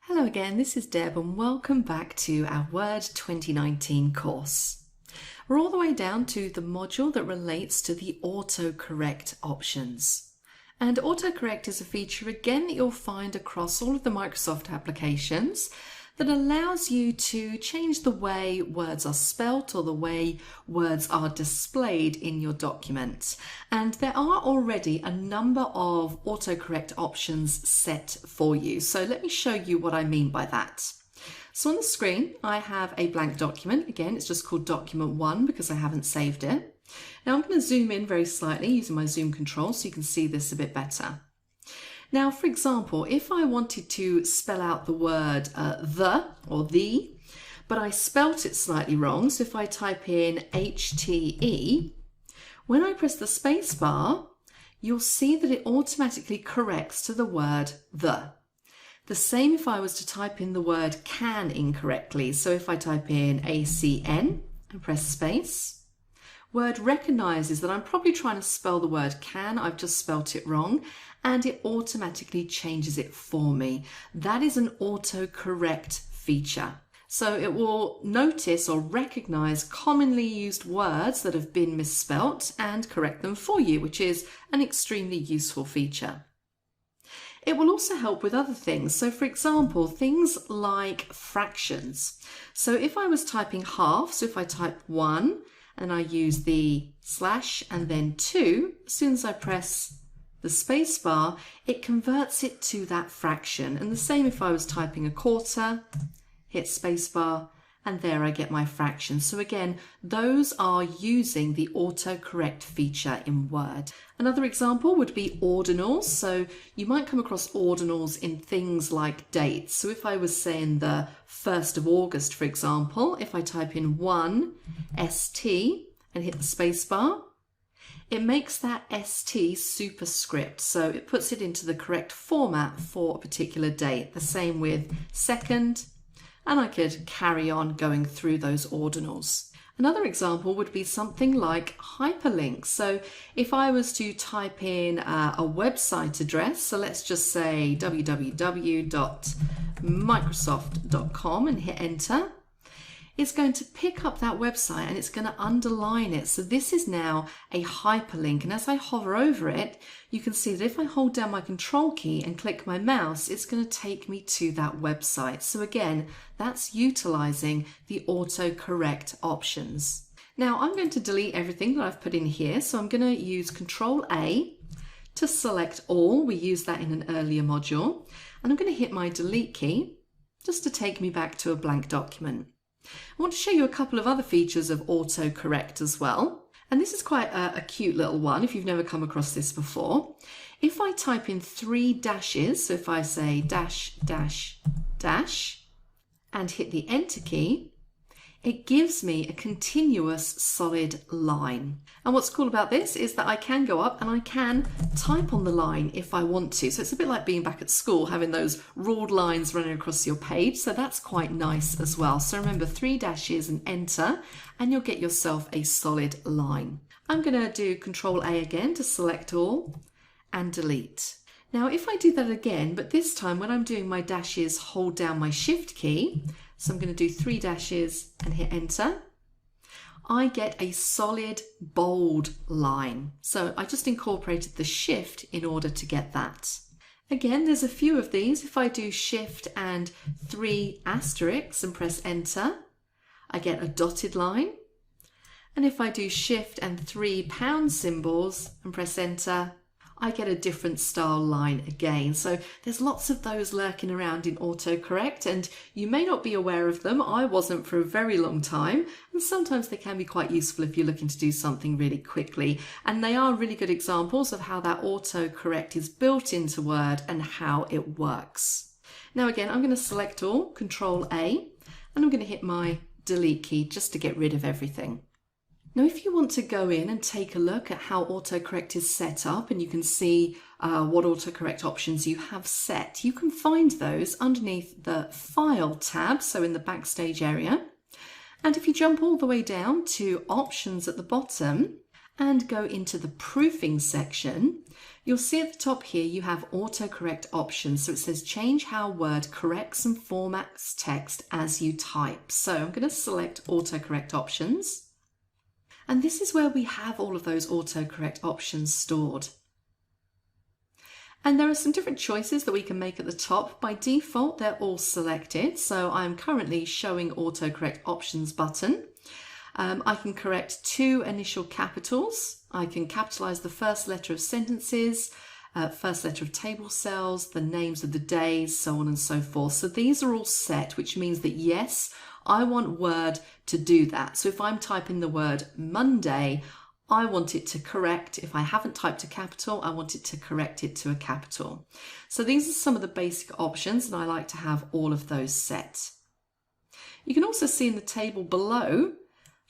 Hello again, this is Deb and welcome back to our Word 2019 course. We're all the way down to the module that relates to the AutoCorrect options. And AutoCorrect is a feature again that you'll find across all of the Microsoft applications that allows you to change the way words are spelt or the way words are displayed in your document. And there are already a number of autocorrect options set for you. So let me show you what I mean by that. So on the screen, I have a blank document. Again, it's just called document 1 because I haven't saved it. Now I'm going to zoom in very slightly using my zoom control so you can see this a bit better. Now, for example, if I wanted to spell out the word the or the, but I spelt it slightly wrong, so if I type in HTE, when I press the space bar, you'll see that it automatically corrects to the word the. The same if I was to type in the word can incorrectly. So if I type in ACN and press space, Word recognizes that I'm probably trying to spell the word can, I've just spelt it wrong, and it automatically changes it for me. That is an autocorrect feature. So it will notice or recognize commonly used words that have been misspelt and correct them for you, which is an extremely useful feature. It will also help with other things. So for example, things like fractions. So if I was typing half, so if I type 1, and I use the slash and then 2, as soon as I press the space bar, it converts it to that fraction. And the same if I was typing a quarter, hit space bar, and there I get my fraction. So again, those are using the autocorrect feature in Word. Another example would be ordinals. So you might come across ordinals in things like dates. So if I was saying the 1st of August, for example, if I type in 1 ST and hit the space bar, it makes that ST superscript. So it puts it into the correct format for a particular date. The same with 2nd, and I could carry on going through those ordinals. Another example would be something like hyperlinks. So if I was to type in a website address, so let's just say www.microsoft.com and hit enter, it's going to pick up that website and it's going to underline it. So this is now a hyperlink. And as I hover over it, you can see that if I hold down my control key and click my mouse, it's going to take me to that website. So again, that's utilizing the autocorrect options. Now I'm going to delete everything that I've put in here. So I'm going to use Control A to select all. We used that in an earlier module. And I'm going to hit my delete key just to take me back to a blank document. I want to show you a couple of other features of autocorrect as well. And this is quite a cute little one if you've never come across this before. If I type in 3 dashes, so if I say dash, dash, dash, and hit the enter key, it gives me a continuous solid line. And what's cool about this is that I can go up and I can type on the line if I want to. So it's a bit like being back at school, having those ruled lines running across your page. So that's quite nice as well. So remember 3 dashes and enter, and you'll get yourself a solid line. I'm going to do Control A again to select all and delete. Now if I do that again, but this time when I'm doing my dashes, hold down my Shift key. So I'm going to do 3 dashes and hit enter. I get a solid bold line. So I just incorporated the Shift in order to get that. Again, there's a few of these. If I do Shift and 3 asterisks and press enter, I get a dotted line. And if I do Shift and 3 pound symbols and press enter, I get a different style line again. So there's lots of those lurking around in autocorrect, and you may not be aware of them. I wasn't for a very long time, and sometimes they can be quite useful if you're looking to do something really quickly. And they are really good examples of how that autocorrect is built into Word and how it works. Now again, I'm going to select all, Control A, and I'm going to hit my delete key just to get rid of everything. Now, if you want to go in and take a look at how autocorrect is set up and you can see what autocorrect options you have set, you can find those underneath the File tab, so in the Backstage area. And if you jump all the way down to Options at the bottom and go into the proofing section, you'll see at the top here you have AutoCorrect options. So it says change how Word corrects and formats text as you type. So I'm going to select AutoCorrect options. And this is where we have all of those AutoCorrect options stored. And there are some different choices that we can make at the top. By default, they're all selected. So I'm currently showing AutoCorrect options button. I can correct 2 initial capitals. I can capitalize the first letter of sentences, first letter of table cells, the names of the days, so on and so forth. So these are all set, which means that yes, I want Word to do that. So if I'm typing the word Monday, I want it to correct. If I haven't typed a capital, I want it to correct it to a capital. So these are some of the basic options, and I like to have all of those set. You can also see in the table below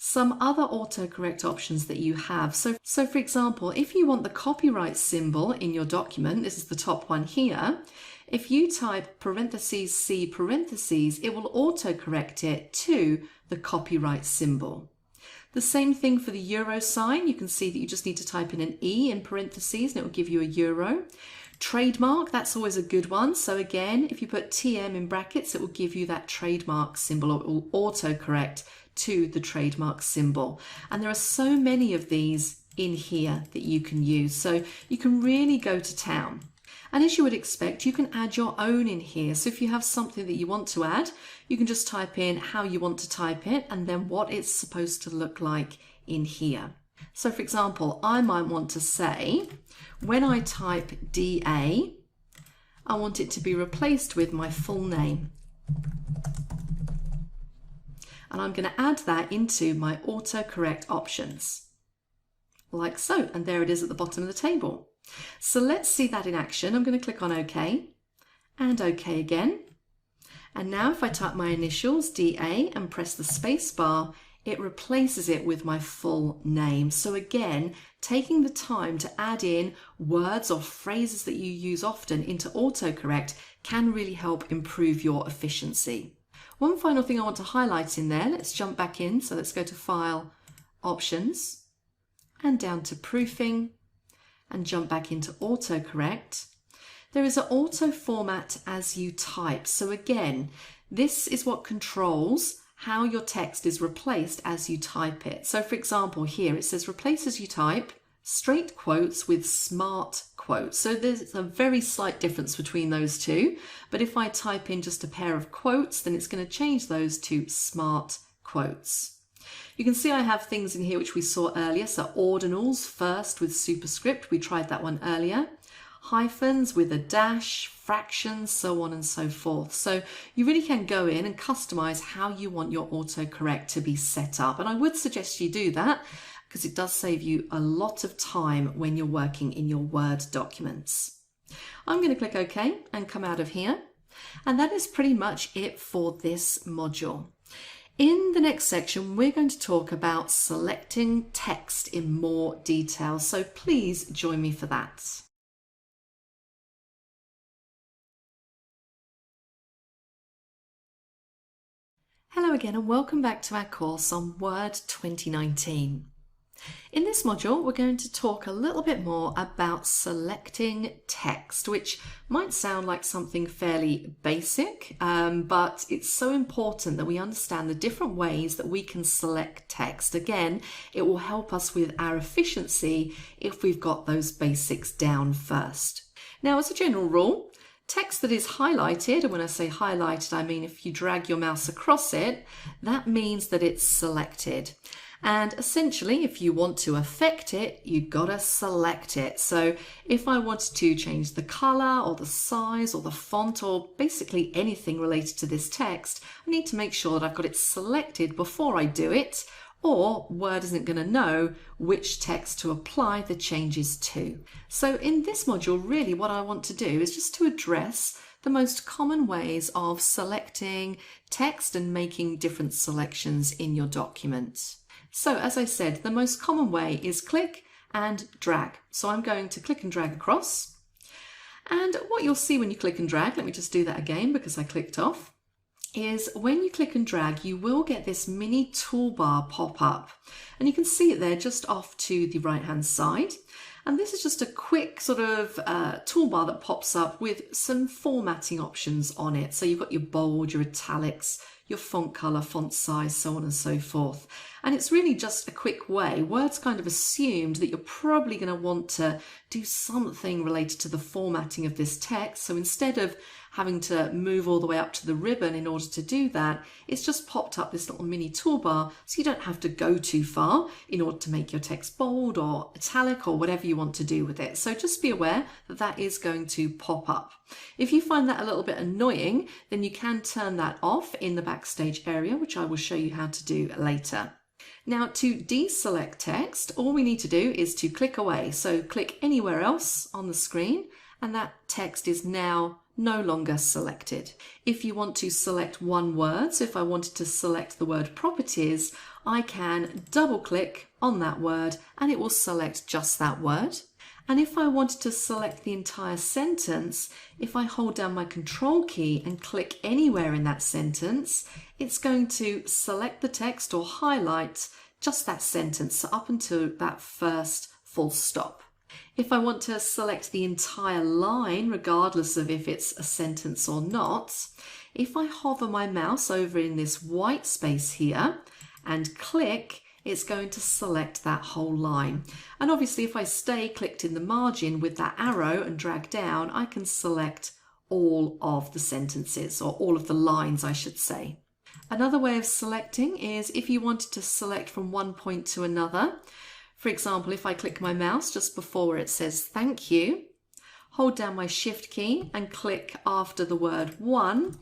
some other autocorrect options that you have. So for example, if you want the copyright symbol in your document, this is the top one here, if you type parentheses C parentheses, it will autocorrect it to the copyright symbol. The same thing for the euro sign. You can see that you just need to type in an E in parentheses and it will give you a euro. Trademark, that's always a good one. So again, if you put TM in brackets, it will give you that trademark symbol, or it will autocorrect to the trademark symbol. And there are so many of these in here that you can use. So you can really go to town. And as you would expect, you can add your own in here. So if you have something that you want to add, you can just type in how you want to type it and then what it's supposed to look like in here. So for example, I might want to say, when I type DA, I want it to be replaced with my full name. And I'm going to add that into my AutoCorrect options, like so. And there it is at the bottom of the table. So let's see that in action. I'm going to click on OK and OK again. And now if I type my initials, DA, and press the space bar, it replaces it with my full name. So again, taking the time to add in words or phrases that you use often into AutoCorrect can really help improve your efficiency. One final thing I want to highlight in there, let's jump back in. So let's go to File, Options, and down to Proofing, and jump back into AutoCorrect. There is an auto format as you type. So again, this is what controls how your text is replaced as you type it. So for example, here it says replace as you type, straight quotes with smart quotes. So there's a very slight difference between those two. But if I type in just a pair of quotes, then it's going to change those to smart quotes. You can see I have things in here which we saw earlier. So ordinals first with superscript. We tried that one earlier. Hyphens with a dash, fractions, so on and so forth. So you really can go in and customize how you want your AutoCorrect to be set up. And I would suggest you do that because it does save you a lot of time when you're working in your Word documents. I'm going to click OK and come out of here. And that is pretty much it for this module. In the next section, we're going to talk about selecting text in more detail. So please join me for that. Hello again and welcome back to our course on Word 2019. In this module, we're going to talk a little bit more about selecting text, which might sound like something fairly basic, but it's so important that we understand the different ways that we can select text. Again, it will help us with our efficiency if we've got those basics down first. Now, as a general rule, text that is highlighted, and when I say highlighted, I mean if you drag your mouse across it, that means that it's selected. And essentially, if you want to affect it, you've got to select it. So if I wanted to change the color or the size or the font or basically anything related to this text, I need to make sure that I've got it selected before I do it, or Word isn't going to know which text to apply the changes to. So in this module, really what I want to do is just to address the most common ways of selecting text and making different selections in your document. So as I said, the most common way is click and drag. So I'm going to click and drag across. And what you'll see when you click and drag, let me just do that again because I clicked off. is when you click and drag, you will get this mini toolbar pop up. And you can see it there just off to the right-hand side. And this is just a quick sort of toolbar that pops up with some formatting options on it. So you've got your bold, your italics, your font color, font size, so on and so forth. And it's really just a quick way. Word's kind of assumed that you're probably going to want to do something related to the formatting of this text. So instead of having to move all the way up to the ribbon in order to do that, it's just popped up this little mini toolbar so you don't have to go too far in order to make your text bold or italic or whatever you want to do with it. So just be aware that that is going to pop up. If you find that a little bit annoying, then you can turn that off in the backstage area, which I will show you how to do later. Now, to deselect text, all we need to do is to click away. So click anywhere else on the screen and that text is now no longer selected. If you want to select one word, so if I wanted to select the word properties, I can double click on that word and it will select just that word. And if I wanted to select the entire sentence, if I hold down my control key and click anywhere in that sentence, it's going to select the text or highlight just that sentence up until that first full stop. If I want to select the entire line, regardless of if it's a sentence or not, if I hover my mouse over in this white space here and click, it's going to select that whole line. And obviously if I stay clicked in the margin with that arrow and drag down, I can select all of the sentences, or all of the lines I should say. Another way of selecting is if you wanted to select from one point to another. For example, if I click my mouse just before where it says thank you, hold down my shift key and click after the word one,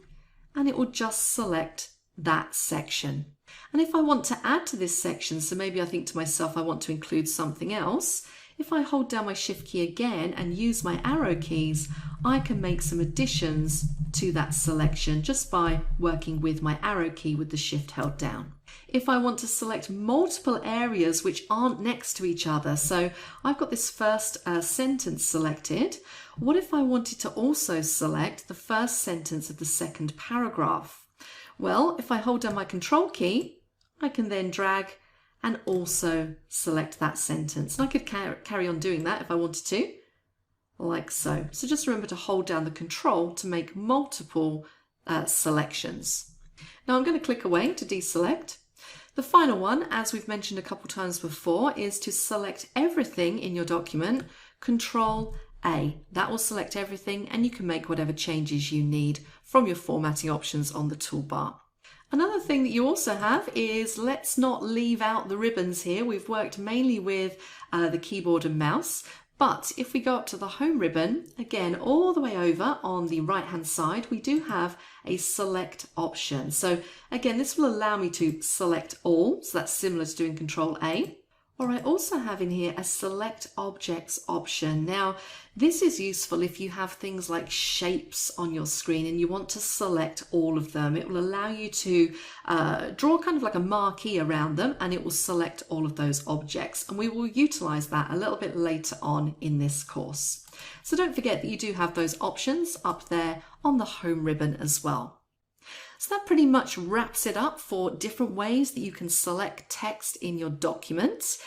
and it will just select that section. And if I want to add to this section, so maybe I think to myself I want to include something else, if I hold down my shift key again and use my arrow keys, I can make some additions to that selection just by working with my arrow key with the shift held down. If I want to select multiple areas which aren't next to each other, so I've got this first sentence selected, what if I wanted to also select the first sentence of the second paragraph? Well, if I hold down my control key, I can then drag and also select that sentence. And I could carry on doing that if I wanted to, like so. So just remember to hold down the control to make multiple selections. Now I'm going to click away to deselect. The final one, as we've mentioned a couple times before, is to select everything in your document, Control A. That will select everything and you can make whatever changes you need from your formatting options on the toolbar. Another thing that you also have is, let's not leave out the ribbons here. We've worked mainly with the keyboard and mouse, but if we go up to the home ribbon, again, all the way over on the right hand side, we do have a select option. So again, this will allow me to select all, so that's similar to doing Control A. Or I also have in here a select objects option. Now, this is useful if you have things like shapes on your screen and you want to select all of them. It will allow you to draw kind of like a marquee around them and it will select all of those objects. And we will utilize that a little bit later on in this course. So don't forget that you do have those options up there on the home ribbon as well. So that pretty much wraps it up for different ways that you can select text in your document.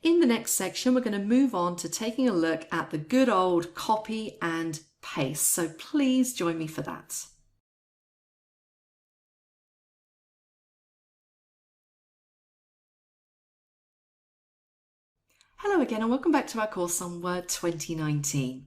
In the next section, we're going to move on to taking a look at the good old copy and paste. So please join me for that. Hello again and welcome back to our course on Word 2019.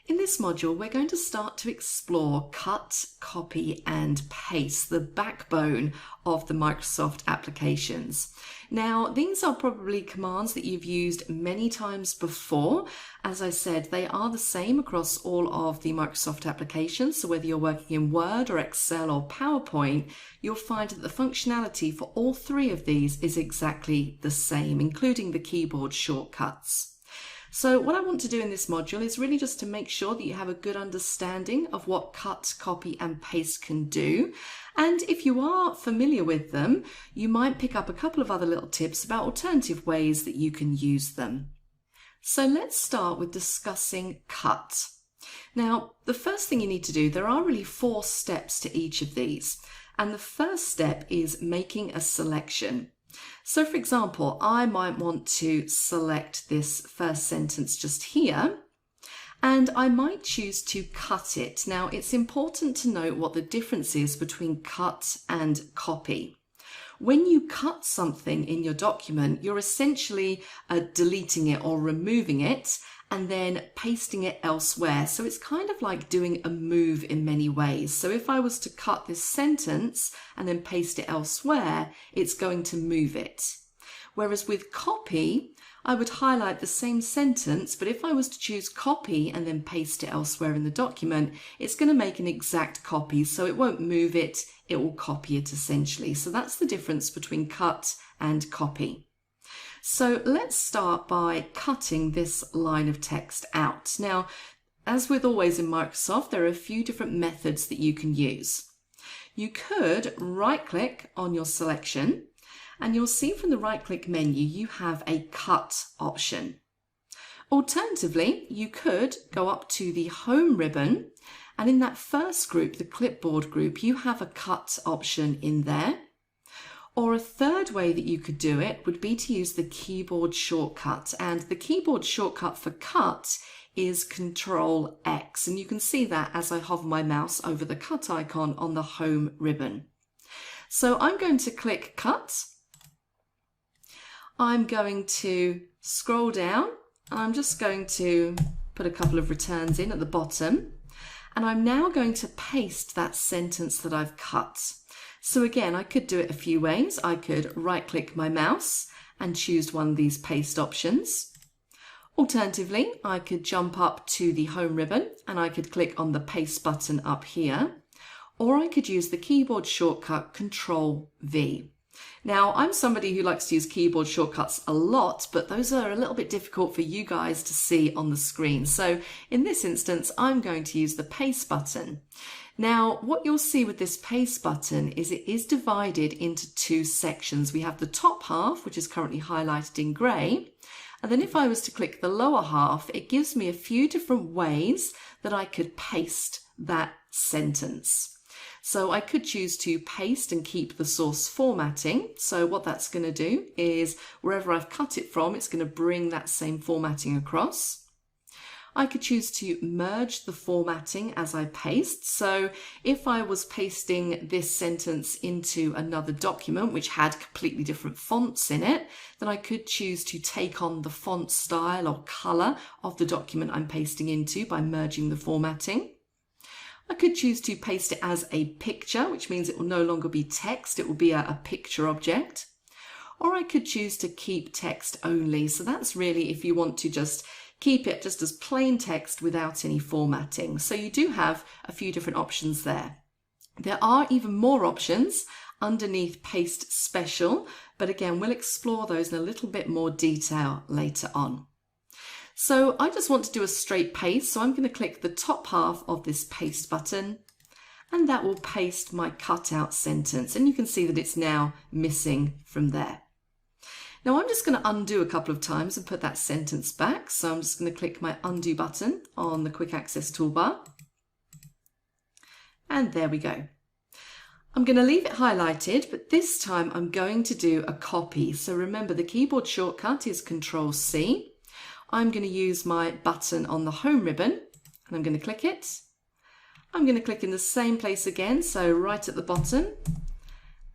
In this module, we're going to start to explore cut, copy, and paste, the backbone of the Microsoft applications. Now, these are probably commands that you've used many times before. As I said, they are the same across all of the Microsoft applications. So whether you're working in Word or Excel or PowerPoint, you'll find that the functionality for all three of these is exactly the same, including the keyboard shortcuts. So what I want to do in this module is really just to make sure that you have a good understanding of what cut, copy and paste can do. And if you are familiar with them, you might pick up a couple of other little tips about alternative ways that you can use them. So let's start with discussing cut. Now, the first thing you need to do, there are really 4 steps to each of these. And the first step is making a selection. So for example, I might want to select this first sentence just here, and I might choose to cut it. Now, it's important to note what the difference is between cut and copy. When you cut something in your document, you're essentially deleting it or removing it and then pasting it elsewhere. So it's kind of like doing a move in many ways. So if I was to cut this sentence and then paste it elsewhere, it's going to move it. Whereas with copy, I would highlight the same sentence, but if I was to choose copy and then paste it elsewhere in the document, it's going to make an exact copy, so it won't move it, it will copy it essentially. So that's the difference between cut and copy. So let's start by cutting this line of text out. Now, as with always in Microsoft, there are a few different methods that you can use. You could right-click on your selection, and you'll see from the right-click menu you have a cut option. Alternatively, you could go up to the home ribbon, and in that first group, the clipboard group, you have a cut option in there. Or a third way that you could do it would be to use the keyboard shortcut, and the keyboard shortcut for cut is Control X, and you can see that as I hover my mouse over the cut icon on the home ribbon. So I'm going to click cut. I'm going to scroll down, and I'm just going to put a couple of returns in at the bottom, and I'm now going to paste that sentence that I've cut. So again, I could do it a few ways. I could right-click my mouse and choose one of these paste options. Alternatively, I could jump up to the home ribbon and I could click on the paste button up here, or I could use the keyboard shortcut Control V. Now, I'm somebody who likes to use keyboard shortcuts a lot, but those are a little bit difficult for you guys to see on the screen. So in this instance, I'm going to use the paste button. Now, what you'll see with this paste button is it is divided into two sections. We have the top half, which is currently highlighted in grey. And then if I was to click the lower half, it gives me a few different ways that I could paste that sentence. So I could choose to paste and keep the source formatting. So what that's going to do is wherever I've cut it from, it's going to bring that same formatting across. I could choose to merge the formatting as I paste. So if I was pasting this sentence into another document which had completely different fonts in it, then I could choose to take on the font style or color of the document I'm pasting into by merging the formatting. I could choose to paste it as a picture, which means it will no longer be text, it will be a picture object. Or I could choose to keep text only. So that's really if you want to just keep it just as plain text without any formatting. So you do have a few different options there. There are even more options underneath Paste Special, but again, we'll explore those in a little bit more detail later on. So I just want to do a straight paste, so I'm going to click the top half of this paste button, and that will paste my cutout sentence, and you can see that it's now missing from there. Now I'm just going to undo a couple of times and put that sentence back, so I'm just going to click my undo button on the quick access toolbar, and there we go. I'm going to leave it highlighted, but this time I'm going to do a copy. So remember, the keyboard shortcut is Control C. I'm going to use my button on the home ribbon, and I'm going to click it. I'm going to click in the same place again, so right at the bottom,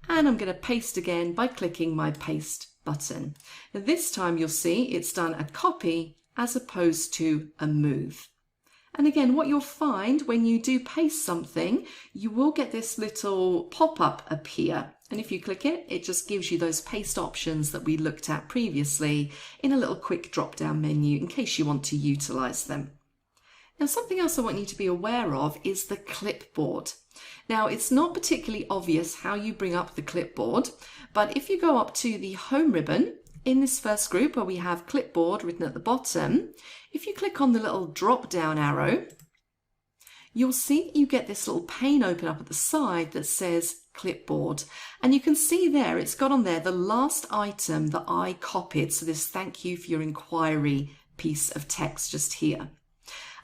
and I'm going to paste again by clicking my paste button. Now this time you'll see it's done a copy as opposed to a move. And again, what you'll find when you do paste something, you will get this little pop-up appear. And if you click it, it just gives you those paste options that we looked at previously in a little quick drop-down menu in case you want to utilize them. Now, something else I want you to be aware of is the clipboard. Now, it's not particularly obvious how you bring up the clipboard, but if you go up to the home ribbon in this first group where we have clipboard written at the bottom, if you click on the little drop-down arrow, you'll see that you get this little pane open up at the side that says clipboard. And you can see there, it's got on there the last item that I copied. So this thank you for your inquiry piece of text just here.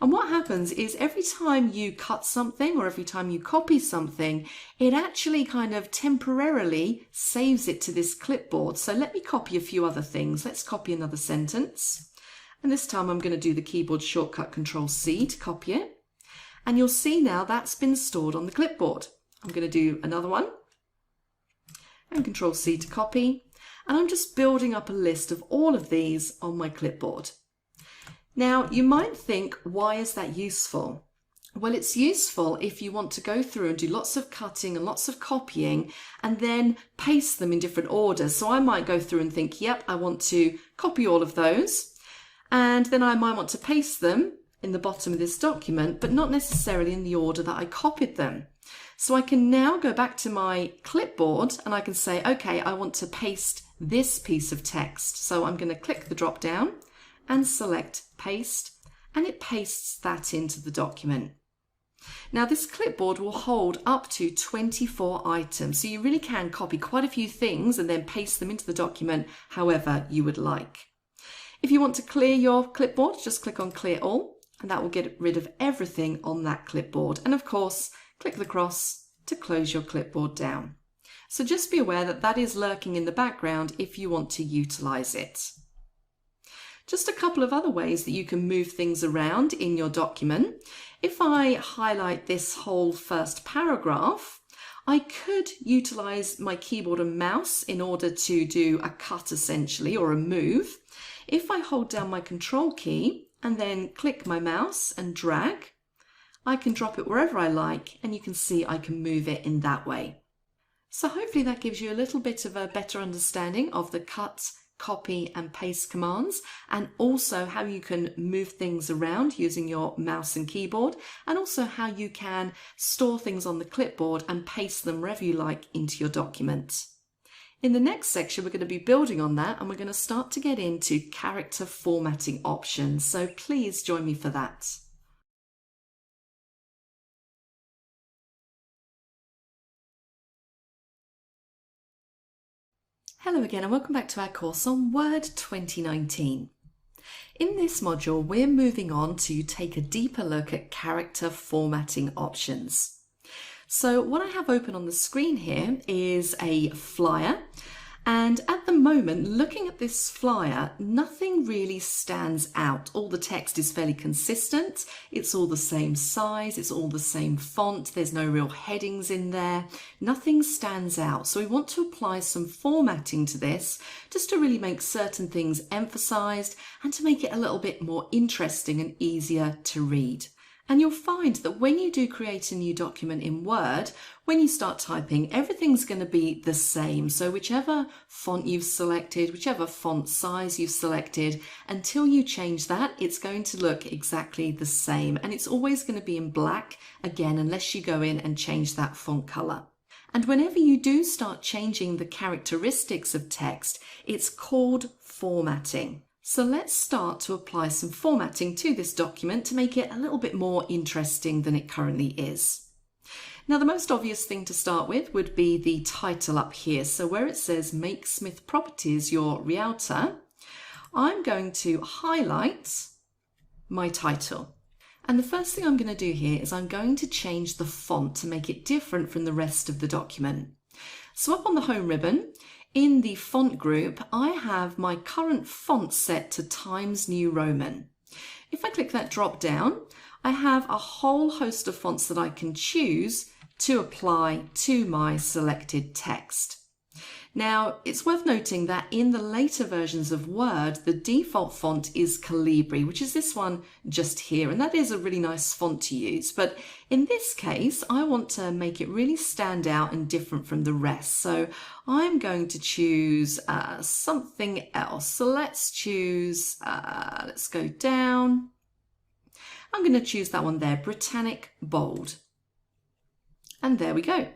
And what happens is every time you cut something or every time you copy something, it actually kind of temporarily saves it to this clipboard. So let me copy a few other things. Let's copy another sentence. And this time I'm going to do the keyboard shortcut Control-C to copy it. And you'll see now that's been stored on the clipboard. I'm going to do another one. And Control-C to copy. And I'm just building up a list of all of these on my clipboard. Now, you might think, why is that useful? Well, it's useful if you want to go through and do lots of cutting and lots of copying and then paste them in different orders. So I might go through and think, yep, I want to copy all of those. And then I might want to paste them in the bottom of this document, but not necessarily in the order that I copied them. So I can now go back to my clipboard and I can say, okay, I want to paste this piece of text. So I'm going to click the drop down and select paste, and it pastes that into the document. Now this clipboard will hold up to 24 items, so you really can copy quite a few things and then paste them into the document however you would like. If you want to clear your clipboard, just click on Clear All, and that will get rid of everything on that clipboard. And of course, click the cross to close your clipboard down. So just be aware that that is lurking in the background if you want to utilize it. Just a couple of other ways that you can move things around in your document. If I highlight this whole first paragraph, I could utilize my keyboard and mouse in order to do a cut essentially, or a move. If I hold down my Control key and then click my mouse and drag, I can drop it wherever I like, and you can see I can move it in that way. So hopefully that gives you a little bit of a better understanding of the cut, copy and paste commands, and also how you can move things around using your mouse and keyboard, and also how you can store things on the clipboard and paste them wherever you like into your document. In the next section, we're going to be building on that, and we're going to start to get into character formatting options. So please join me for that. Hello again and welcome back to our course on Word 2019. In this module, we're moving on to take a deeper look at character formatting options. So what I have open on the screen here is a flyer, and at the moment, looking at this flyer, nothing really stands out. All the text is fairly consistent. It's all the same size. It's all the same font. There's no real headings in there. Nothing stands out. So we want to apply some formatting to this just to really make certain things emphasized and to make it a little bit more interesting and easier to read. And you'll find that when you do create a new document in Word, when you start typing, everything's going to be the same. So whichever font you've selected, whichever font size you've selected, until you change that, it's going to look exactly the same. And it's always going to be in black, again, unless you go in and change that font color. And whenever you do start changing the characteristics of text, it's called formatting. So let's start to apply some formatting to this document to make it a little bit more interesting than it currently is. Now, the most obvious thing to start with would be the title up here. So where it says Make Smith Properties Your Realtor, I'm going to highlight my title. And the first thing I'm going to do here is I'm going to change the font to make it different from the rest of the document. So up on the home ribbon, in the font group, I have my current font set to Times New Roman. If I click that drop down, I have a whole host of fonts that I can choose to apply to my selected text. Now, it's worth noting that in the later versions of Word, the default font is Calibri, which is this one just here, and that is a really nice font to use. But in this case, I want to make it really stand out and different from the rest. So I'm going to choose something else. So let's choose, let's go down. I'm going to choose that one there, Britannic Bold. And there we go.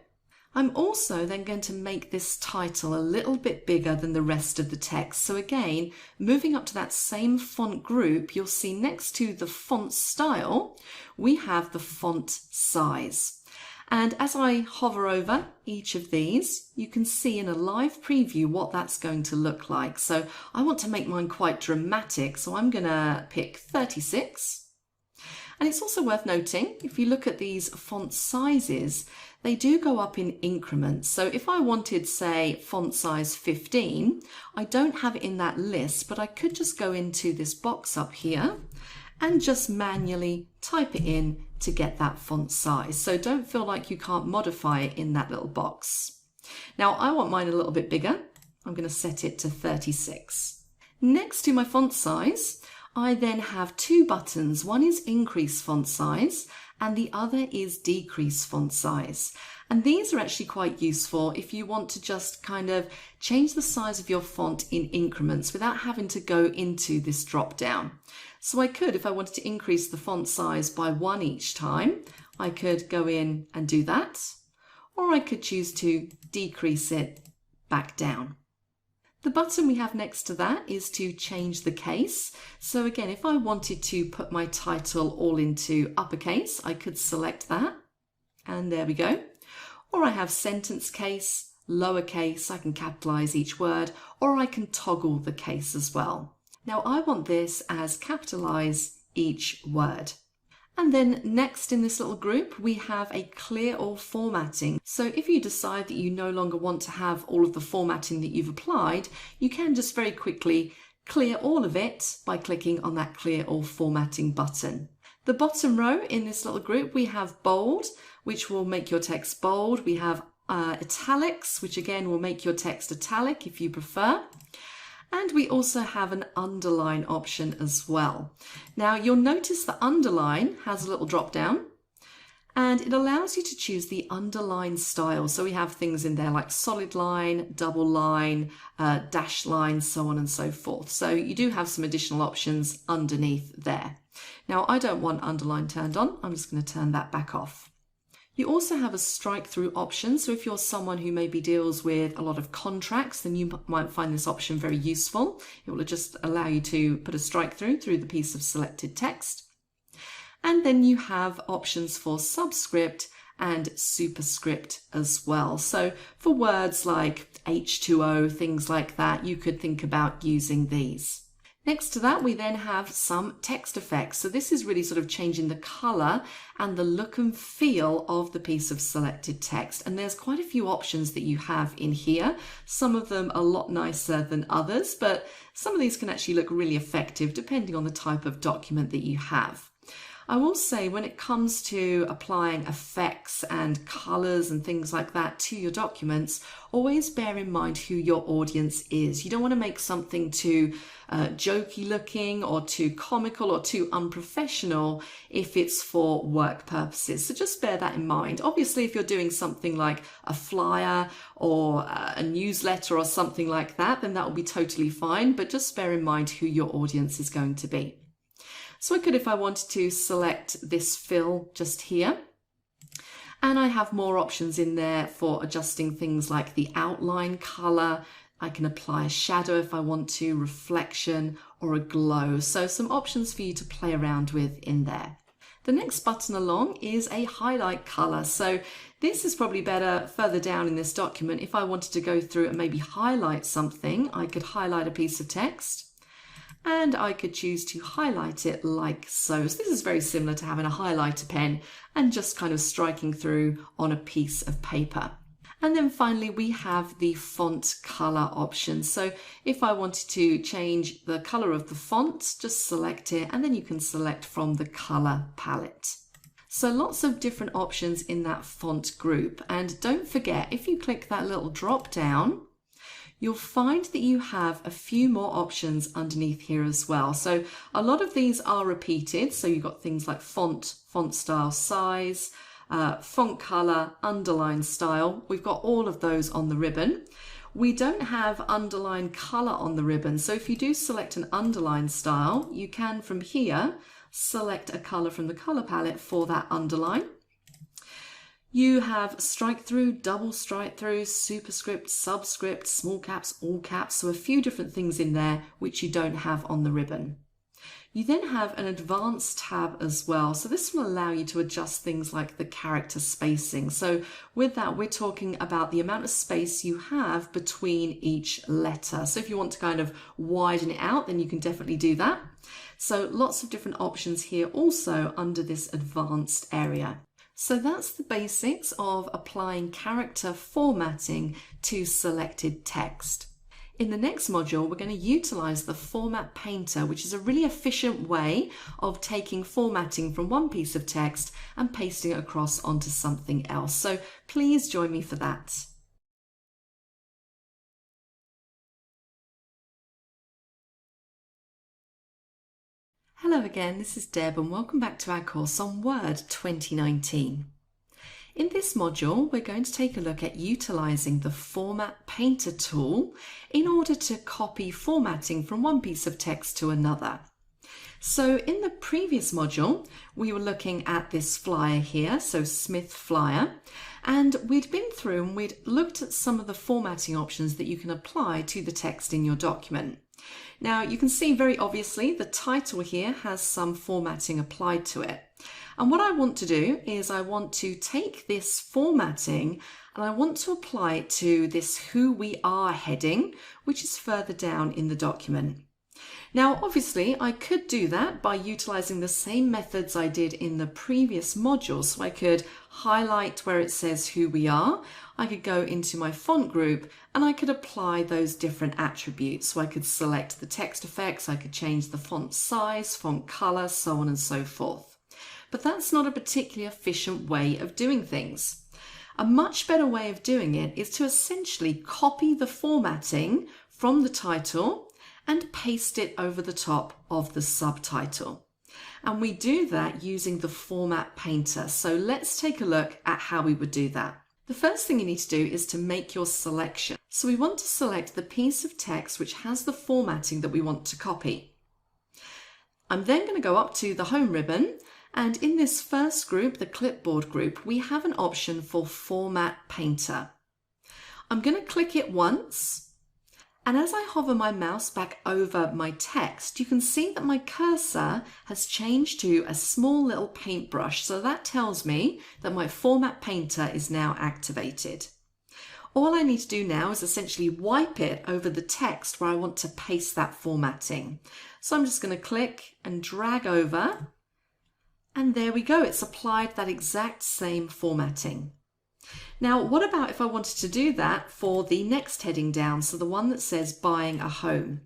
I'm also then going to make this title a little bit bigger than the rest of the text. So again, moving up to that same font group, you'll see next to the font style, we have the font size. And as I hover over each of these, you can see in a live preview what that's going to look like. So I want to make mine quite dramatic, so I'm going to pick 36. And it's also worth noting, if you look at these font sizes, they do go up in increments. So if I wanted, say, font size 15, I don't have it in that list, but I could just go into this box up here and just manually type it in to get that font size. So don't feel like you can't modify it in that little box. Now I want mine a little bit bigger. I'm going to set it to 36. Next to my font size, I then have two buttons. One is increase font size and the other is decrease font size. And these are actually quite useful if you want to just kind of change the size of your font in increments without having to go into this drop down. So I could, if I wanted to increase the font size by 1 each time, I could go in and do that, or I could choose to decrease it back down. The button we have next to that is to change the case. So again, if I wanted to put my title all into uppercase, I could select that, and there we go. Or I have sentence case, lowercase, I can capitalize each word, or I can toggle the case as well. Now I want this as capitalize each word. And then next in this little group, we have a clear all formatting. So if you decide that you no longer want to have all of the formatting that you've applied, you can just very quickly clear all of it by clicking on that clear all formatting button. The bottom row in this little group, we have bold, which will make your text bold. We have italics, which again will make your text italic if you prefer. And we also have an underline option as well. Now you'll notice the underline has a little drop down and it allows you to choose the underline style. So we have things in there like solid line, double line, dash line, so on and so forth. So you do have some additional options underneath there. Now I don't want underline turned on. I'm just going to turn that back off. You also have a strike through option. So if you're someone who maybe deals with a lot of contracts, then you might find this option very useful. It will just allow you to put a strike through the piece of selected text. And then you have options for subscript and superscript as well. So for words like H2O, things like that, you could think about using these. Next to that, we then have some text effects. So this is really sort of changing the color and the look and feel of the piece of selected text. And there's quite a few options that you have in here. Some of them are a lot nicer than others, but some of these can actually look really effective depending on the type of document that you have. I will say when it comes to applying effects and colors and things like that to your documents, always bear in mind who your audience is. You don't want to make something too jokey looking or too comical or too unprofessional if it's for work purposes. So just bear that in mind. Obviously, if you're doing something like a flyer or a newsletter or something like that, then that will be totally fine. But just bear in mind who your audience is going to be. So I could, if I wanted to, select this fill just here. And I have more options in there for adjusting things like the outline color. I can apply a shadow if I want to, reflection, or a glow. So some options for you to play around with in there. The next button along is a highlight color. So this is probably better further down in this document. If I wanted to go through and maybe highlight something, I could highlight a piece of text. And I could choose to highlight it like so. So this is very similar to having a highlighter pen and just kind of striking through on a piece of paper. And then finally, we have the font color option. So if I wanted to change the color of the font, just select it, and then you can select from the color palette. So lots of different options in that font group. And don't forget, if you click that little drop down, you'll find that you have a few more options underneath here as well. So a lot of these are repeated. So you've got things like font, font style, size, font color, underline style. We've got all of those on the ribbon. We don't have underline color on the ribbon. So if you do select an underline style, you can from here select a color from the color palette for that underline. You have strike through, double strike through, superscript, subscript, small caps, all caps. So a few different things in there which you don't have on the ribbon. You then have an advanced tab as well. So this will allow you to adjust things like the character spacing. So with that, we're talking about the amount of space you have between each letter. So if you want to kind of widen it out, then you can definitely do that. So lots of different options here also under this advanced area. So that's the basics of applying character formatting to selected text. In the next module, we're going to utilize the Format Painter, which is a really efficient way of taking formatting from one piece of text and pasting it across onto something else. So please join me for that. Hello again, this is Deb and welcome back to our course on Word 2019. In this module, we're going to take a look at utilising the Format Painter tool in order to copy formatting from one piece of text to another. So in the previous module, we were looking at this flyer here, so Smith flyer, and we'd been through and we'd looked at some of the formatting options that you can apply to the text in your document. Now you can see very obviously the title here has some formatting applied to it. And what I want to do is I want to take this formatting and I want to apply it to this Who We Are heading, which is further down in the document. Now, obviously, I could do that by utilizing the same methods I did in the previous module. So I could highlight where it says Who We Are. I could go into my font group and I could apply those different attributes. So I could select the text effects, I could change the font size, font color, so on and so forth. But that's not a particularly efficient way of doing things. A much better way of doing it is to essentially copy the formatting from the title and paste it over the top of the subtitle. And we do that using the Format Painter. So let's take a look at how we would do that. The first thing you need to do is to make your selection. So we want to select the piece of text which has the formatting that we want to copy. I'm then going to go up to the Home ribbon, and in this first group, the clipboard group, we have an option for Format Painter. I'm going to click it once, and as I hover my mouse back over my text, you can see that my cursor has changed to a small little paintbrush. So that tells me that my Format Painter is now activated. All I need to do now is essentially wipe it over the text where I want to paste that formatting. So I'm just going to click and drag over. And there we go, it's applied that exact same formatting. Now, what about if I wanted to do that for the next heading down, so the one that says Buying a Home?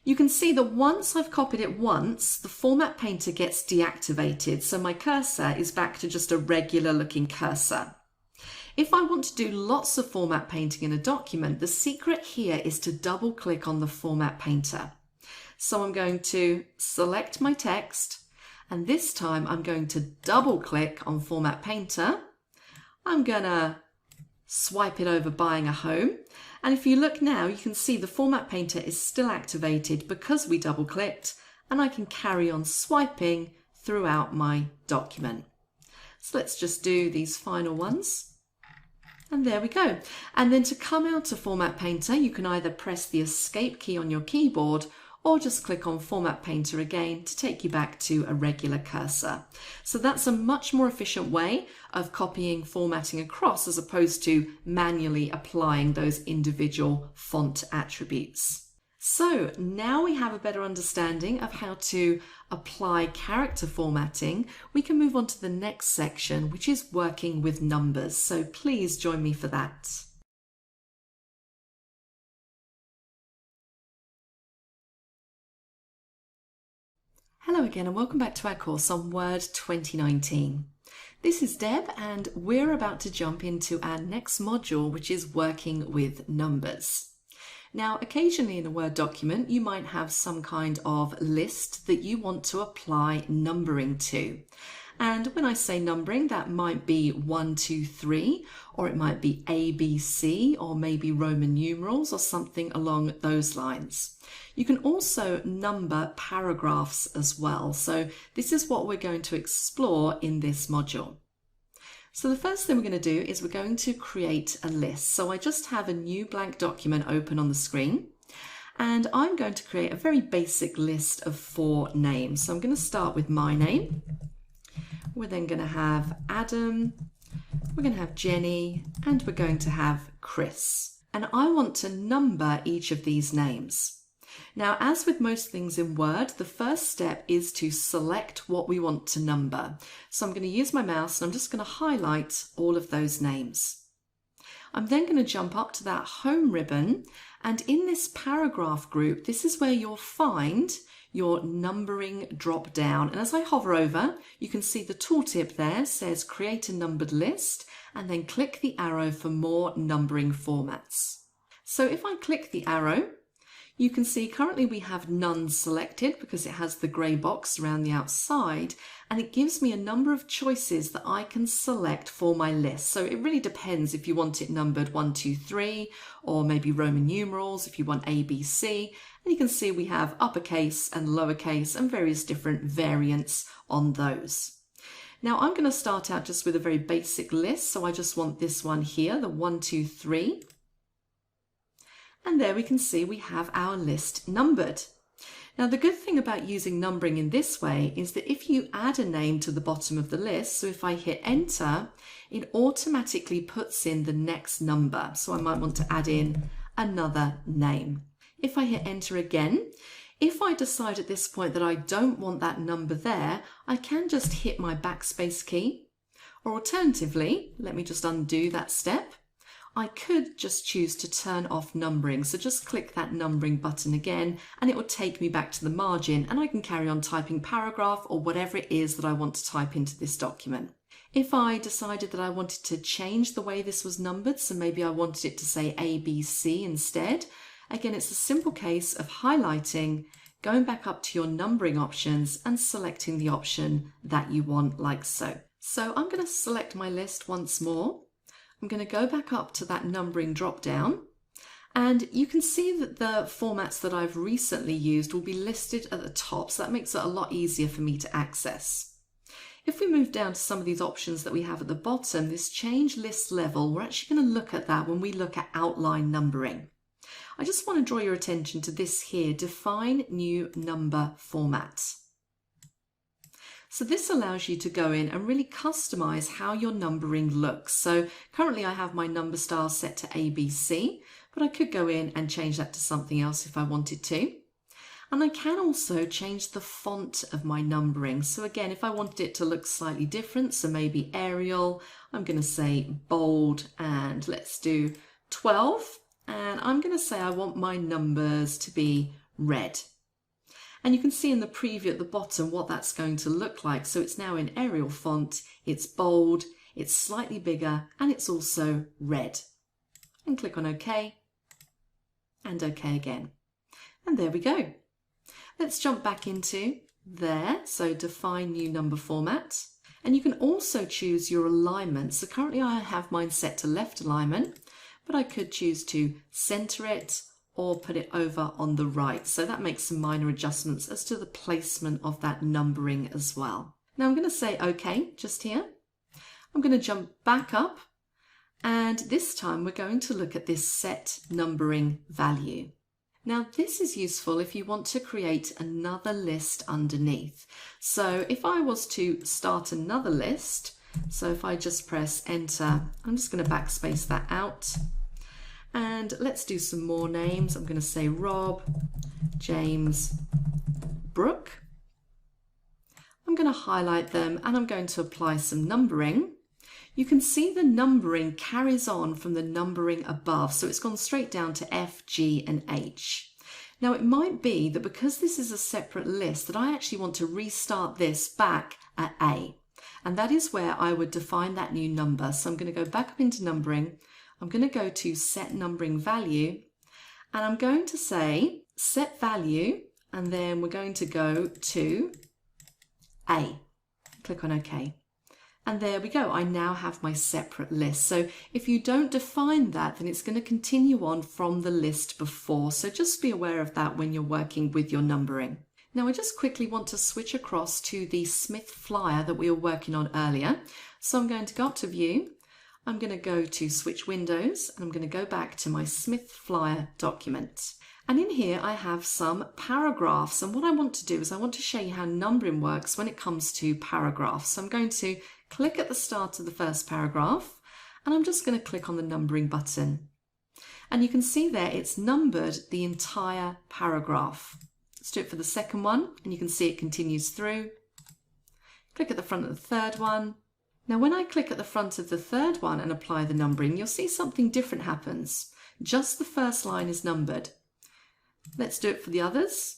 You can see that once I've copied it once, the Format Painter gets deactivated, so my cursor is back to just a regular looking cursor. If I want to do lots of format painting in a document, the secret here is to double click on the Format Painter. So I'm going to select my text, and this time I'm going to double click on Format Painter. I'm gonna swipe it over Buying a Home. And if you look now, you can see the Format Painter is still activated because we double clicked, and I can carry on swiping throughout my document. So let's just do these final ones. And there we go. And then to come out of Format Painter, you can either press the Escape key on your keyboard or just click on Format Painter again to take you back to a regular cursor. So that's a much more efficient way of copying formatting across as opposed to manually applying those individual font attributes. So now we have a better understanding of how to apply character formatting. We can move on to the next section, which is working with numbers. So please join me for that. Hello again and welcome back to our course on Word 2019. This is Deb and we're about to jump into our next module, which is working with numbers. Now, occasionally in a Word document, you might have some kind of list that you want to apply numbering to. And when I say numbering, that might be 1, 2, 3, or it might be A, B, C, or maybe Roman numerals or something along those lines. You can also number paragraphs as well. So this is what we're going to explore in this module. So the first thing we're going to do is we're going to create a list. So I just have a new blank document open on the screen. And I'm going to create a very basic list of 4 names. So I'm going to start with my name. We're then going to have Adam, we're going to have Jenny, and we're going to have Chris. And I want to number each of these names. Now, as with most things in Word, the first step is to select what we want to number. So I'm going to use my mouse and I'm just going to highlight all of those names. I'm then going to jump up to that home ribbon, and in this paragraph group, this is where you'll find your numbering drop down. And as I hover over, you can see the tooltip there says create a numbered list, and then click the arrow for more numbering formats. So if I click the arrow, you can see currently we have none selected because it has the grey box around the outside, and it gives me a number of choices that I can select for my list. So it really depends if you want it numbered 1, 2, 3, or maybe Roman numerals if you want A, B, C. And you can see we have uppercase and lowercase and various different variants on those. Now I'm going to start out just with a very basic list. So I just want this one here, the 1, 2, 3. And there we can see we have our list numbered. Now the good thing about using numbering in this way is that if you add a name to the bottom of the list, so if I hit enter, it automatically puts in the next number. So I might want to add in another name. If I hit enter again, if I decide at this point that I don't want that number there, I can just hit my backspace key, or alternatively, let me just undo that step. I could just choose to turn off numbering. So just click that numbering button again and it will take me back to the margin, and I can carry on typing paragraph or whatever it is that I want to type into this document. If I decided that I wanted to change the way this was numbered, so maybe I wanted it to say A, B, C instead, again, it's a simple case of highlighting, going back up to your numbering options and selecting the option that you want, like so. So I'm going to select my list once more. I'm going to go back up to that numbering drop down, and you can see that the formats that I've recently used will be listed at the top, so that makes it a lot easier for me to access. If we move down to some of these options that we have at the bottom, this change list level, we're actually going to look at that when we look at outline numbering. I just want to draw your attention to this here, define new number format. So this allows you to go in and really customize how your numbering looks. So currently I have my number style set to ABC, but I could go in and change that to something else if I wanted to. And I can also change the font of my numbering. So again, if I wanted it to look slightly different, so maybe Arial, I'm going to say bold, and let's do 12. And I'm going to say I want my numbers to be red. And you can see in the preview at the bottom what that's going to look like. So it's now in Arial font, it's bold, it's slightly bigger, and it's also red. And click on OK, and OK again. And there we go. Let's jump back into there. So define new number format. And you can also choose your alignment. So currently I have mine set to left alignment, but I could choose to center it or put it over on the right. So that makes some minor adjustments as to the placement of that numbering as well. Now I'm going to say OK just here. I'm going to jump back up, and this time we're going to look at this set numbering value. Now this is useful if you want to create another list underneath. So if I was to start another list, so if I just press enter, I'm just going to backspace that out. And let's do some more names. I'm going to say Rob, James, Brooke. I'm going to highlight them and I'm going to apply some numbering. You can see the numbering carries on from the numbering above. So it's gone straight down to F, G, and H. Now it might be that because this is a separate list that I actually want to restart this back at A. And that is where I would define that new number. So I'm going to go back up into numbering. I'm going to go to set numbering value, and I'm going to say set value, and then we're going to go to A. Click on OK. And there we go. I now have my separate list. So if you don't define that, then it's going to continue on from the list before. So just be aware of that when you're working with your numbering. Now I just quickly want to switch across to the Smith flyer that we were working on earlier. So I'm going to go up to View. I'm going to go to Switch Windows, and I'm going to go back to my Smith flyer document. And in here I have some paragraphs, and what I want to do is I want to show you how numbering works when it comes to paragraphs. So I'm going to click at the start of the first paragraph, and I'm just going to click on the numbering button. And you can see there it's numbered the entire paragraph. Let's do it for the second one, and you can see it continues through. Click at the front of the third one. Now when I click at the front of the third one and apply the numbering, you'll see something different happens. Just the first line is numbered. Let's do it for the others.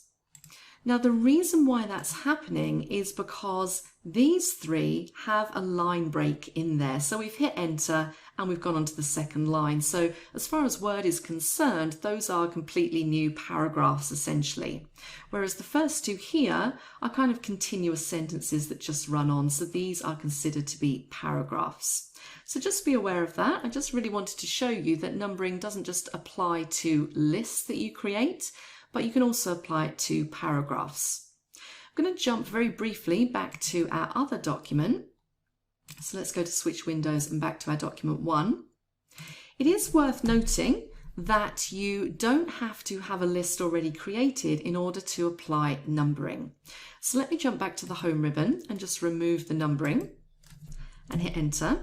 Now the reason why that's happening is because these three have a line break in there. So we've hit enter and we've gone on to the second line. So as far as Word is concerned, those are completely new paragraphs essentially. Whereas the first two here are kind of continuous sentences that just run on. So these are considered to be paragraphs. So just be aware of that. I just really wanted to show you that numbering doesn't just apply to lists that you create, but you can also apply it to paragraphs. I'm going to jump very briefly back to our other document. So let's go to Switch Windows and back to our document 1. It is worth noting that you don't have to have a list already created in order to apply numbering. So let me jump back to the Home ribbon and just remove the numbering and hit enter.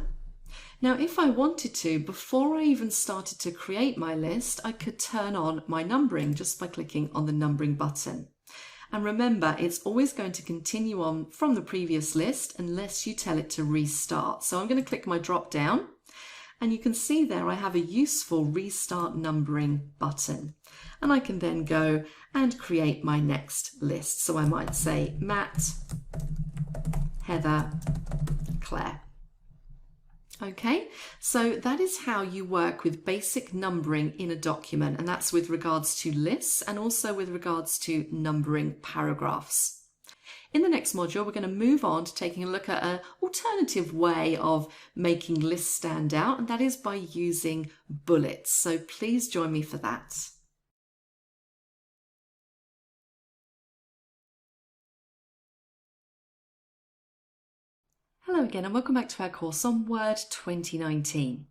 Now, if I wanted to, before I even started to create my list, I could turn on my numbering just by clicking on the numbering button. And remember, it's always going to continue on from the previous list unless you tell it to restart. So I'm going to click my drop down, and you can see there I have a useful restart numbering button. And I can then go and create my next list. So I might say Matt, Heather, Claire. Okay, so that is how you work with basic numbering in a document, and that's with regards to lists and also with regards to numbering paragraphs. In the next module, we're going to move on to taking a look at an alternative way of making lists stand out, and that is by using bullets. So please join me for that. Hello again and welcome back to our course on Word 2019.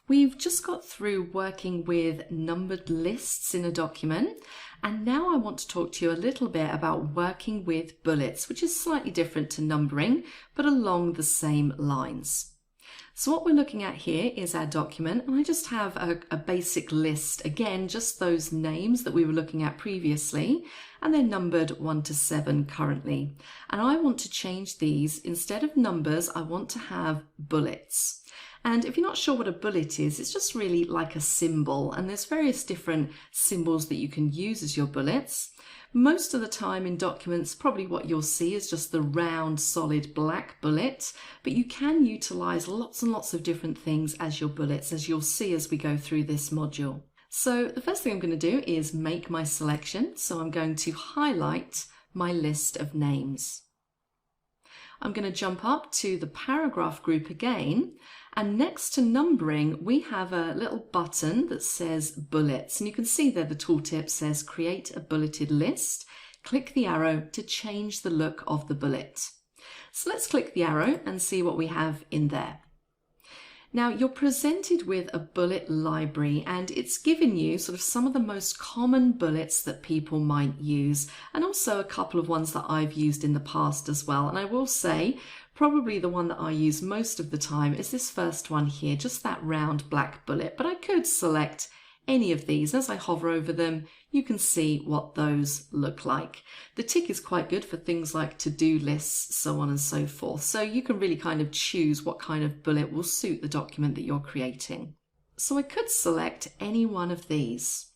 We've just got through working with numbered lists in a document, and now I want to talk to you a little bit about working with bullets, which is slightly different to numbering but along the same lines. So what we're looking at here is our document, and I just have a basic list, again just those names that we were looking at previously, and they're numbered 1 to 7 currently. And I want to change these, instead of numbers, I want to have bullets. And if you're not sure what a bullet is, it's just really like a symbol, and there's various different symbols that you can use as your bullets. Most of the time in documents, probably what you'll see is just the round, solid black bullet, but you can utilize lots and lots of different things as your bullets, as you'll see as we go through this module. So the first thing I'm going to do is make my selection. So I'm going to highlight my list of names. I'm going to jump up to the paragraph group again, and next to numbering we have a little button that says bullets, and you can see there the tooltip says create a bulleted list. Click the arrow to change the look of the bullet. So let's click the arrow and see what we have in there. Now you're presented with a bullet library, and it's given you sort of some of the most common bullets that people might use, and also a couple of ones that I've used in the past as well. And I will say probably the one that I use most of the time is this first one here, just that round black bullet, but I could select any of these. As I hover over them, you can see what those look like. The tick is quite good for things like to-do lists, so on and so forth. So you can really kind of choose what kind of bullet will suit the document that you're creating. So I could select any one of these.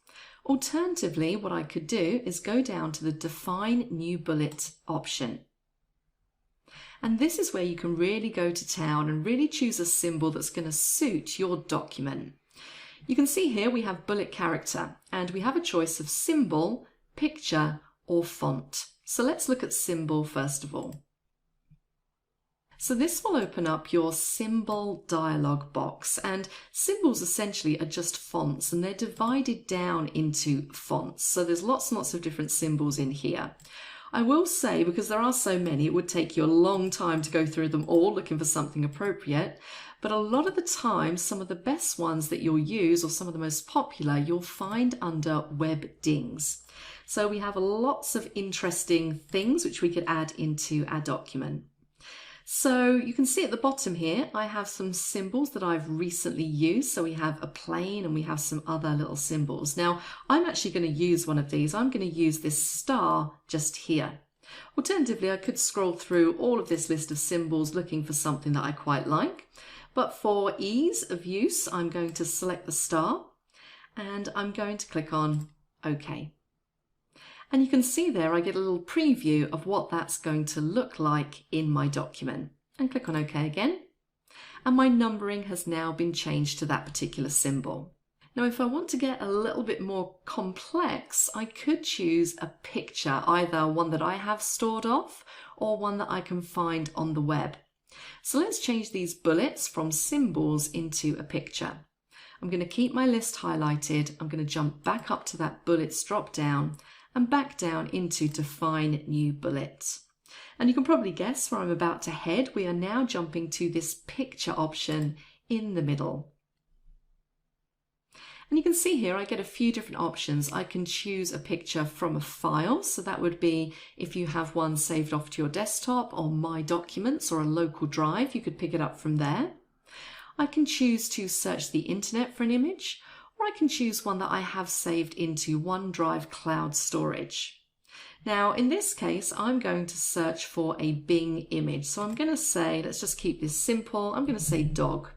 Alternatively, what I could do is go down to the Define New Bullet option. And this is where you can really go to town and really choose a symbol that's going to suit your document. You can see here we have bullet character, and we have a choice of symbol, picture, or font. So let's look at symbol first of all. So this will open up your symbol dialog box, and symbols essentially are just fonts, and they're divided down into fonts. So there's lots and lots of different symbols in here. I will say, because there are so many, it would take you a long time to go through them all looking for something appropriate. But a lot of the time, some of the best ones that you'll use, or some of the most popular, you'll find under web dings. So we have lots of interesting things which we could add into our document. So you can see at the bottom here, I have some symbols that I've recently used. So we have a plane and we have some other little symbols. Now, I'm actually going to use one of these. I'm going to use this star just here. Alternatively, I could scroll through all of this list of symbols looking for something that I quite like. But for ease of use, I'm going to select the star and I'm going to click on OK. And you can see there I get a little preview of what that's going to look like in my document. And click on OK again. And my numbering has now been changed to that particular symbol. Now, if I want to get a little bit more complex, I could choose a picture, either one that I have stored off or one that I can find on the web. So let's change these bullets from symbols into a picture. I'm going to keep my list highlighted. I'm going to jump back up to that bullets drop down and back down into Define New Bullet. And you can probably guess where I'm about to head. We are now jumping to this picture option in the middle. And you can see here I get a few different options. I can choose a picture from a file. So that would be if you have one saved off to your desktop or My Documents or a local drive, you could pick it up from there. I can choose to search the internet for an image, or I can choose one that I have saved into OneDrive cloud storage. Now, in this case, I'm going to search for a Bing image. So I'm going to say, let's just keep this simple. I'm going to say dog.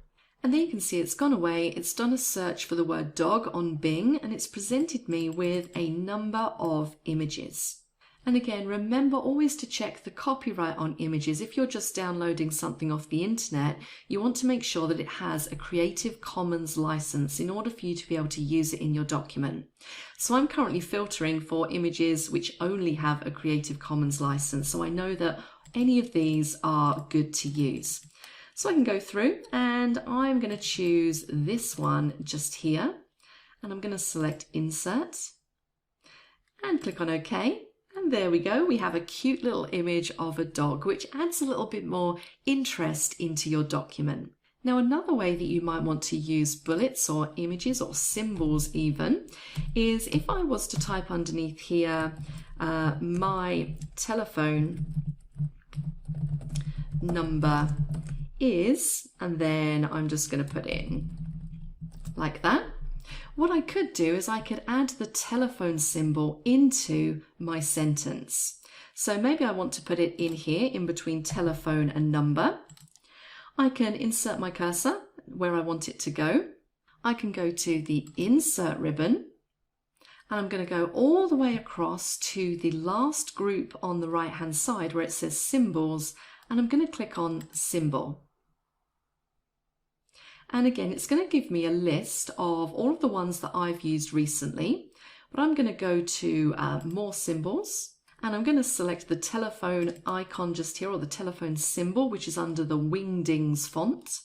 And there you can see it's gone away. It's done a search for the word dog on Bing, and it's presented me with a number of images. And again, remember always to check the copyright on images. If you're just downloading something off the internet, you want to make sure that it has a Creative Commons license in order for you to be able to use it in your document. So I'm currently filtering for images which only have a Creative Commons license, so I know that any of these are good to use. So I can go through and I'm going to choose this one just here, and I'm going to select Insert and click on OK. And there we go, we have a cute little image of a dog, which adds a little bit more interest into your document. Now, another way that you might want to use bullets or images or symbols even is if I was to type underneath here, my telephone number is, and then I'm just going to put in like that. What I could do is I could add the telephone symbol into my sentence. So maybe I want to put it in here in between telephone and number. I can insert my cursor where I want it to go. I can go to the insert ribbon and I'm going to go all the way across to the last group on the right hand side where it says symbols, and I'm going to click on symbol. And again, it's going to give me a list of all of the ones that I've used recently, but I'm going to go to more symbols, and I'm going to select the telephone icon just here, or the telephone symbol, which is under the Wingdings font,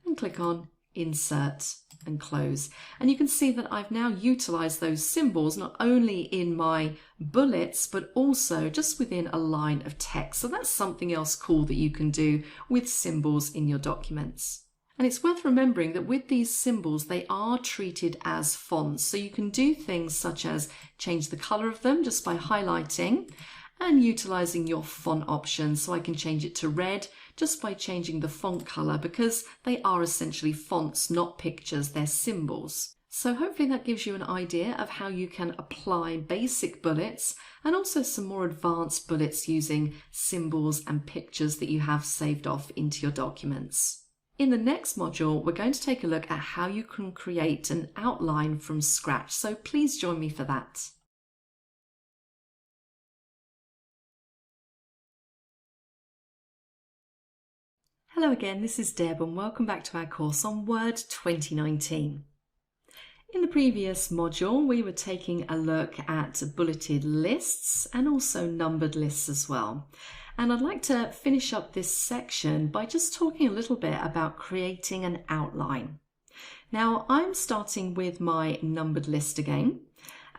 and click on Insert and Close. And you can see that I've now utilized those symbols not only in my bullets, but also just within a line of text. So that's something else cool that you can do with symbols in your documents. And it's worth remembering that with these symbols, they are treated as fonts. So you can do things such as change the color of them just by highlighting and utilizing your font options. So I can change it to red just by changing the font color, because they are essentially fonts, not pictures, they're symbols. So hopefully that gives you an idea of how you can apply basic bullets and also some more advanced bullets using symbols and pictures that you have saved off into your documents. In the next module, we're going to take a look at how you can create an outline from scratch, so please join me for that. Hello again, this is Deb and welcome back to our course on Word 2019. In the previous module, we were taking a look at bulleted lists and also numbered lists as well. And I'd like to finish up this section by just talking a little bit about creating an outline. Now, I'm starting with my numbered list again,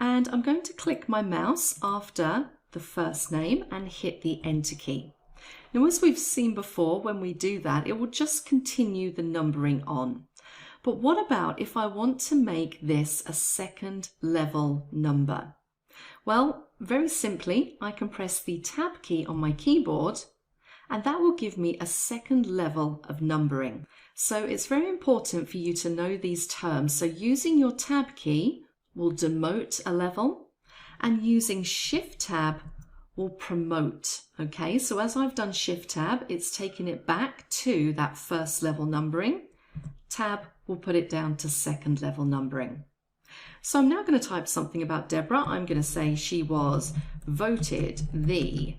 and I'm going to click my mouse after the first name and hit the Enter key. Now, as we've seen before, when we do that, it will just continue the numbering on. But what about if I want to make this a second level number? Well, very simply, I can press the Tab key on my keyboard and that will give me a second level of numbering. So it's very important for you to know these terms. So using your tab key will demote a level, and using Shift tab will promote. Okay, so as I've done Shift tab, it's taken it back to that first level numbering. Tab will put it down to second level numbering. So I'm now going to type something about Deborah. I'm going to say she was voted the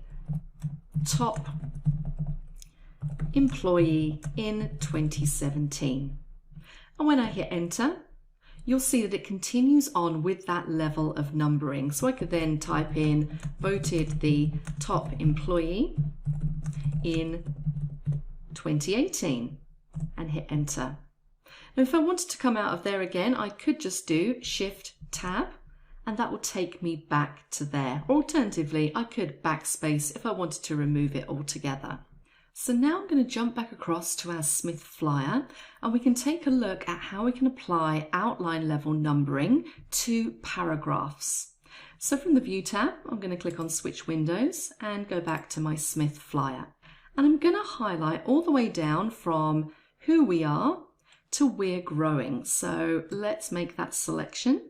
top employee in 2017. And when I hit enter, you'll see that it continues on with that level of numbering. So I could then type in voted the top employee in 2018 and hit enter. Now if I wanted to come out of there again, I could just do Shift tab and that will take me back to there. Alternatively, I could backspace if I wanted to remove it altogether. So now I'm going to jump back across to our Smith flyer and we can take a look at how we can apply outline level numbering to paragraphs. So from the View tab, I'm going to click on Switch Windows and go back to my Smith flyer. And I'm going to highlight all the way down from Who We Are to We're Growing. So let's make that selection.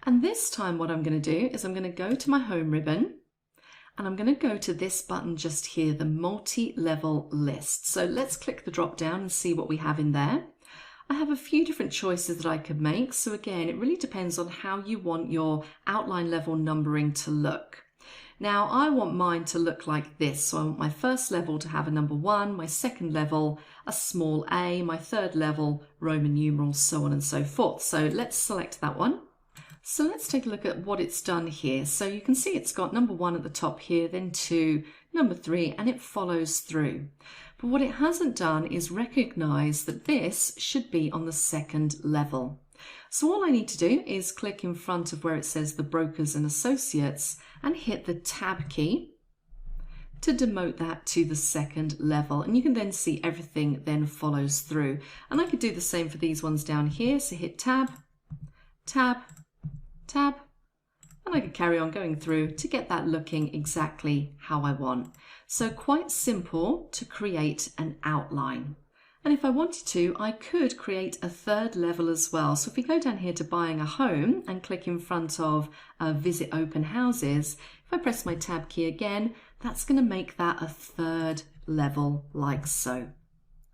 And this time what I'm going to do is I'm going to go to my Home ribbon and I'm going to go to this button just here, the multi-level list. So let's click the drop down and see what we have in there. I have a few different choices that I could make. So again, it really depends on how you want your outline level numbering to look. Now I want mine to look like this. So I want my first level to have a number 1, my second level a small a, my third level Roman numerals, so on and so forth. So let's select that one. So let's take a look at what it's done here. So you can see it's got number 1 at the top here, then 2, number 3, and it follows through. But what it hasn't done is recognize that this should be on the second level. So all I need to do is click in front of where it says the brokers and associates and hit the tab key to demote that to the second level. And you can then see everything then follows through. And I could do the same for these ones down here. So hit tab, tab, tab, and I could carry on going through to get that looking exactly how I want. So quite simple to create an outline. And if I wanted to, I could create a third level as well. So if we go down here to buying a home and click in front of visit open houses, if I press my tab key again, that's going to make that a third level like so.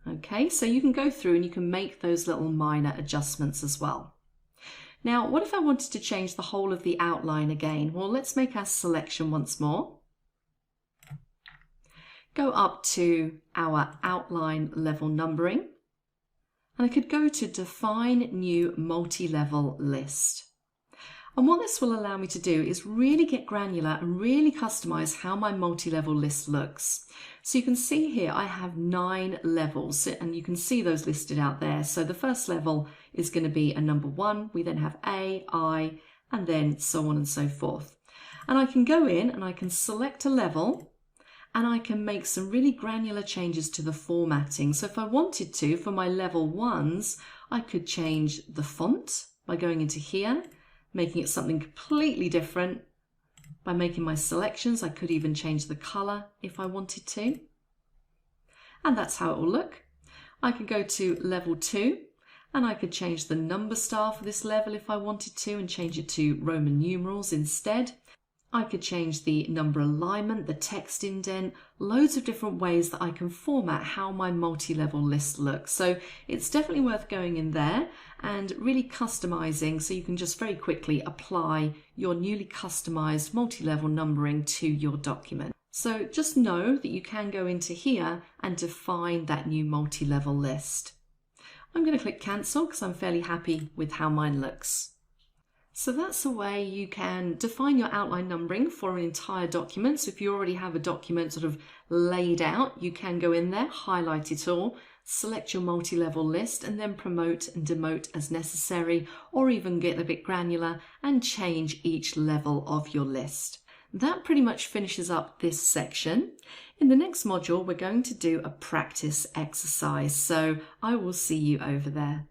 Okay, so you can go through and you can make those little minor adjustments as well. Now, what if I wanted to change the whole of the outline again? Well, let's make our selection once more. Go up to our outline level numbering, and I could go to Define New Multi-Level List. And what this will allow me to do is really get granular and really customize how my multi-level list looks. So you can see here I have 9 levels and you can see those listed out there. So the first level is going to be a number 1. We then have A, I, and then so on and so forth. And I can go in and I can select a level and I can make some really granular changes to the formatting. So if I wanted to, for my level 1s, I could change the font by going into here, making it something completely different. By making my selections, I could even change the color if I wanted to. And that's how it will look. I could go to level 2 and I could change the number star for this level if I wanted to and change it to Roman numerals instead. I could change the number alignment, the text indent, loads of different ways that I can format how my multi-level list looks. So it's definitely worth going in there and really customizing so you can just very quickly apply your newly customized multi-level numbering to your document. So just know that you can go into here and define that new multi-level list. I'm going to click cancel because I'm fairly happy with how mine looks. So that's a way you can define your outline numbering for an entire document. So if you already have a document sort of laid out, you can go in there, highlight it all, select your multi-level list, and then promote and demote as necessary, or even get a bit granular and change each level of your list. That pretty much finishes up this section. In the next module, we're going to do a practice exercise. So I will see you over there.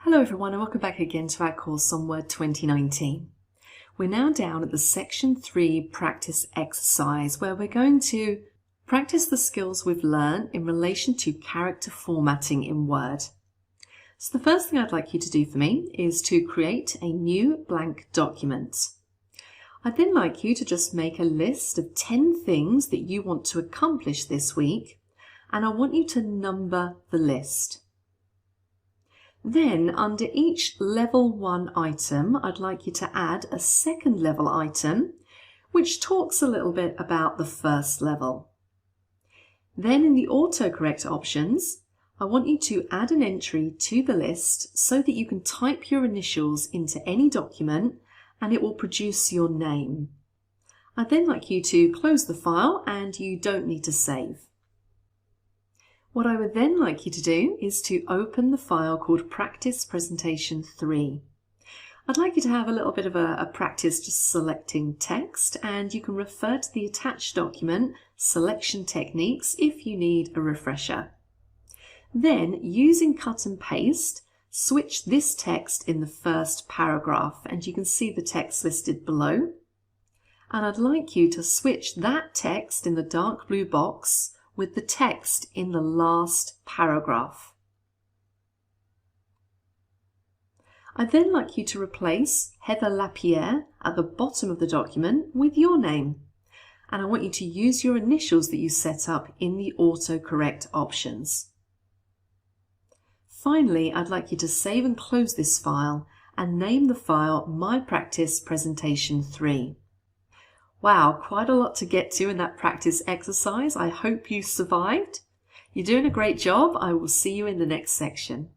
Hello everyone and welcome back again to our course on Word 2019. We're now down at the Section 3 practice exercise where we're going to practice the skills we've learned in relation to character formatting in Word. So the first thing I'd like you to do for me is to create a new blank document. I'd then like you to just make a list of 10 things that you want to accomplish this week, and I want you to number the list. Then under each level 1 item, I'd like you to add a second level item which talks a little bit about the first level. Then in the AutoCorrect options, I want you to add an entry to the list so that you can type your initials into any document and it will produce your name. I'd then like you to close the file and you don't need to save. What I would then like you to do is to open the file called Practice Presentation 3. I'd like you to have a little bit of a practice just selecting text, and you can refer to the attached document Selection Techniques if you need a refresher. Then, using cut and paste, switch this text in the first paragraph, and you can see the text listed below. And I'd like you to switch that text in the dark blue box with the text in the last paragraph. I'd then like you to replace Heather Lapierre at the bottom of the document with your name. And I want you to use your initials that you set up in the AutoCorrect options. Finally, I'd like you to save and close this file and name the file My Practice Presentation 3. Wow, quite a lot to get to in that practice exercise. I hope you survived. You're doing a great job. I will see you in the next section.